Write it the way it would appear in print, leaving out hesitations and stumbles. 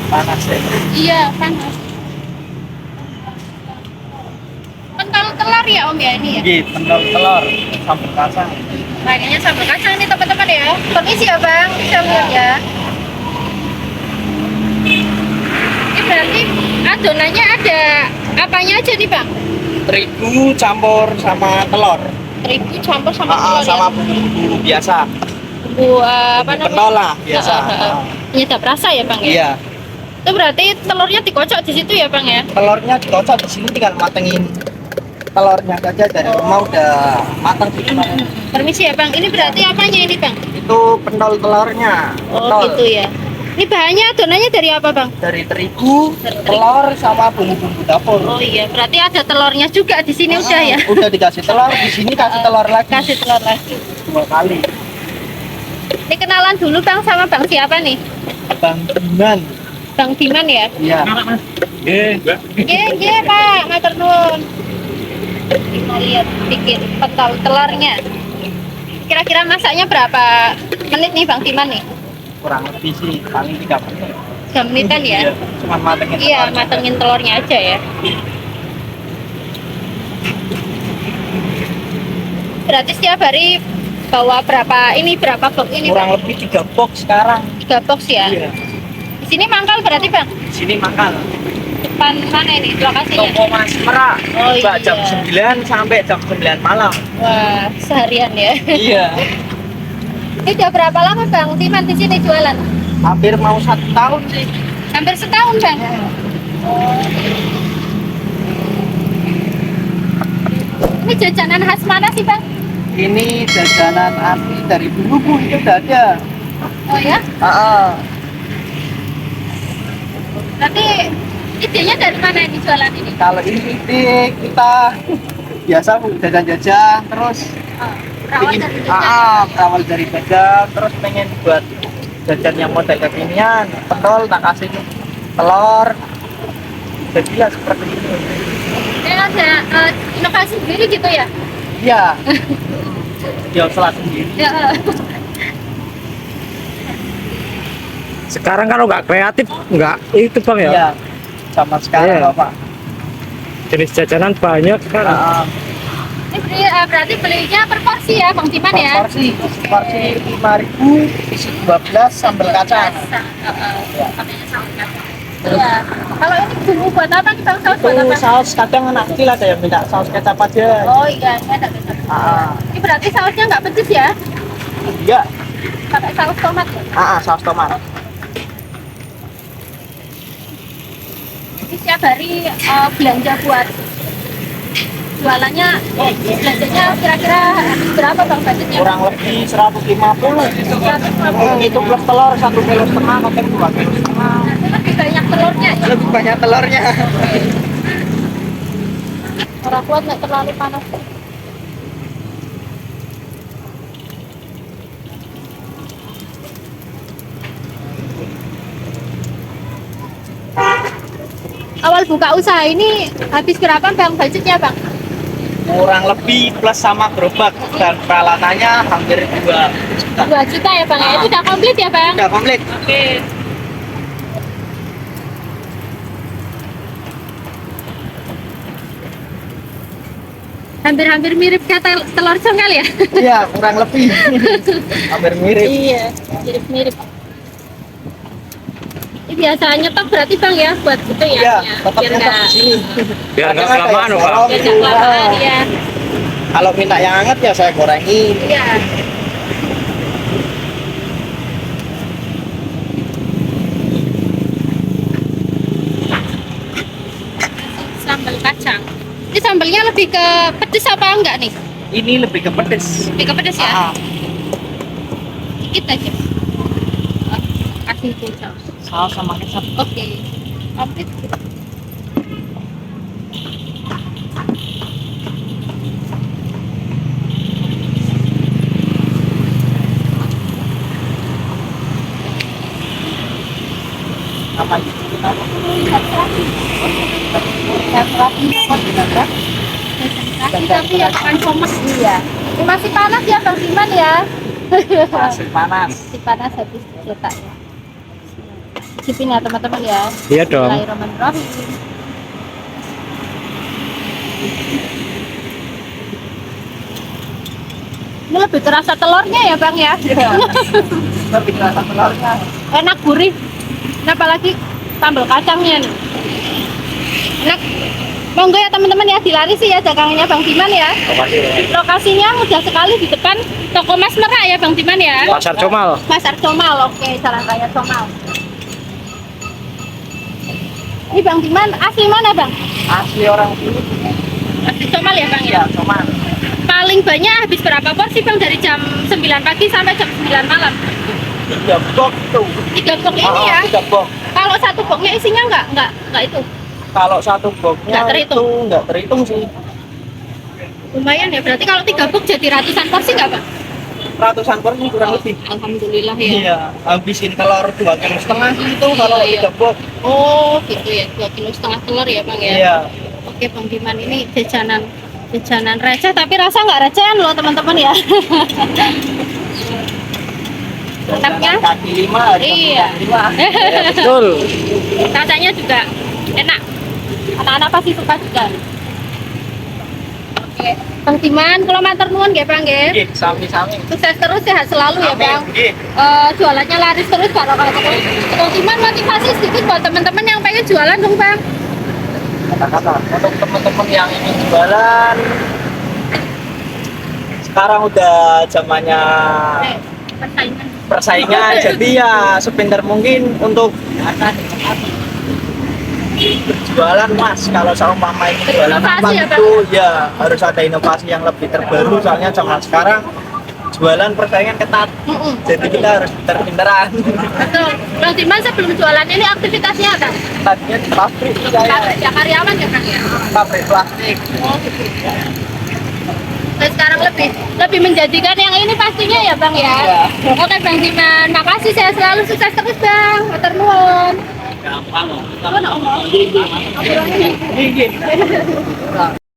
Panas ya. Iya, panas. Pentol telur ya Om ya ini ya? Iya, pentol telur sambal kacang. Kayaknya sambal kacang nih teman-teman ya. Permisi ya Bang, bisa lihat ya. Ini berarti adonannya ada apanya aja nih Bang? Terigu campur sama telur. Terigu campur sama telur Sama ya? bumbu biasa. Bumbu apa Bumbu namanya? pentol lah biasa. Penyedap rasa ya Bang ya? Iya. Itu berarti telurnya dikocok di situ ya Bang ya? Telurnya dikocok di sini, tinggal matengin telurnya saja dari rumah udah matang gitu. Permisi ya Bang, ini berarti apanya ini Bang? Itu pentol telurnya. Oh Pentol. gitu ya. Ini bahannya adonannya dari apa Bang? Dari terigu, telur sama bumbu-bumbu dapur. Oh iya, berarti ada telurnya juga di sini udah ya? Udah dikasih telur, di sini kasih telur lagi. Kasih telur lagi. 2 kali. Ini kenalan dulu Bang sama Bang siapa nih? Bang Diman. Bang Diman ya? Iya. Iya Pak, matur nuwun. Kita lihat bikin pentol telurnya. Kira-kira masaknya berapa menit nih Bang Diman nih? Kurang lebih sih paling 3 menit. 3 menitan ya? Iya, cuma matengin Iya, telurnya. matengin telurnya aja ya. Berarti setiap hari bawa berapa box ini Kurang Bang? lebih 3 box sekarang. 3 box ya? Iya. Di sini mangkal berarti Bang? Di sini makan. Depan mana ini lokasinya? Toko Mas Merak. Oh, Buka iya. jam 9 sampai jam 9 malam. Wah, seharian ya. Iya. Ini udah berapa lama Bang Diman di sini jualan? Hampir mau 1 tahun sih. Hampir setahun Bang. Oh. Ini jajanan khas mana sih Bang? Ini jajanan asli dari dulu Bu, itu udah ada. Oh ya? Berarti idenya dari mana ini jualan ini? Kalau ini ide kita biasa Bu, jajan-jajan terus Berawal pengen dari jajan. berawal dari jajan terus pengen buat jajan yang model kekinian, pentol tak kasih telur. Jadilah seperti ini. Ini ada inovasi sendiri gitu ya? Iya. Dia salah sendiri. Ya. Sekarang kalau nggak kreatif nggak itu Bang ya. Iya. Sama sekarang Iya. Bapak. Jenis jajanan banyak sekarang. Ini berarti belinya per porsi ya Bang Diman ya? Porsi 5.000, isi 12 sambal kacang. Pakainya sambal kacang. Iya. Kalau ini bumbu buat apa nih Bang? Saus buat Itu apa? saus kadang anak kecil ada yang minta saus kecap aja. Oh iya, ini ada kecap. Ini berarti sausnya nggak pedes ya? Iya. Pakai saus tomat ya? Saus tomat. Ini setiap hari belanja buat jualannya, belanjanya kira-kira berapa Bang budgetnya? Kurang lebih 150. 150. Itu plus telur 1,5 kilo, kadang 2,5 kilo. Nanti lebih banyak telurnya ya? Lebih banyak telurnya. Orang kuat nggak terlalu panas. Awal buka usaha ini habis berapa Bang budgetnya Bang? Kurang lebih plus sama gerobak dan peralatannya hampir 2 juta. 2 juta ya Bang ya? Itu udah komplit ya Bang? Udah komplit. Oke. Hampir-hampir mirip kata telur congkel ya? Iya, kurang lebih. Hampir mirip. Iya, mirip-mirip. Ini biasa nyetok berarti Bang ya buat itu ya? Iya, Biar tetapnya nggak di sini. Biar nggak Kadang ada kelamaan, yang Pak. sorong. biar nggak kelamaan ya. Kalau minta yang hangat ya saya gorengin. Iya. Sambal kacang. Ini sambalnya lebih ke pedes apa enggak nih? Ini lebih ke pedes. Lebih ke pedes ya? Ah, Dikit aja. Oh, kasih itu saus. saus sama kecap. Oke. Komplit. Tapi ya kan comes ya. Ini masih panas ya Bang Diman ya. Masih panas. Masih panas habis dicetak ya. Cicipin ya teman-teman ya. Iya dong. Bismillahirrahmanirrahim. Ini lebih terasa telurnya ya Bang ya. Tapi rasa telurnya. Enak gurih. Ini apalagi sambal kacangnya nih. Enak. Monggo ya teman-teman ya, dilarisi ya dagangannya Bang Diman ya. Lokasinya mudah sekali di depan toko Mas Merak ya Bang Diman ya. Pasar Comal. Pasar Comal, oke, Jalan Raya Comal. Ini Bang Diman asli mana Bang? Asli orang sini. Asli Comal ya Bang Ya, ya. cuman Paling banyak habis berapa porsi Bang dari jam 9 pagi sampai jam 9 malam? 3 box tuh. 3 box ini ya. 3 box. Kalau satu boxnya isinya enggak itu. Kalau satu boxnya Nggak terhitung? itu nggak terhitung sih. Lumayan ya, berarti kalau 3 box jadi ratusan porsi nggak Bang? Ratusan porsi kurang lebih. Alhamdulillah ya. Iya, habisin telur 2,5 kg itu kalau Iya. 3 box. Oh gitu ya, 2,5 kg telur ya Bang ya. Iya. Oke Bang Diman, ini jajanan receh tapi rasa nggak recehan loh teman-teman ya. Enaknya? Kaki 5, Iya. 5. Ya, betul. Rasanya juga enak. Anak-anak pasti suka juga. Oke, Bang Diman, kalau matur nuwun nggih Bang nggih. Nggih, sami-sami. Sukses terus, sehat selalu ya Bang. Nggih. Jualannya laris terus kalau terus. Bang Diman, motivasi sedikit buat teman-teman yang pengen jualan dong Bang. Kata-kata untuk teman-teman yang ingin jualan, sekarang udah zamannya Persaingan. persaingan, jadi ya sepintar mungkin untuk berjualan Mas. Kalau seumpama ini jualan apa Inovasi ya, Bang? itu ya harus ada inovasi yang lebih terbaru, soalnya zaman sekarang jualan persaingan ketat, jadi kita harus pintar-pintaran. Betul. Bang Diman sebelum jualan ini aktivitasnya apa? Tadinya di pabrik saya, Pabrik ya, karyawan ya Bang ya. pabrik plastik. Oh gitu. Nah, sekarang lebih menjadikan yang ini pastinya ya Bang ya. Iya. Oke Bang Diman, makasih, saya selalu sukses terus Bang. Matur nuwun. Gampang. Apa nak omong? Gigi.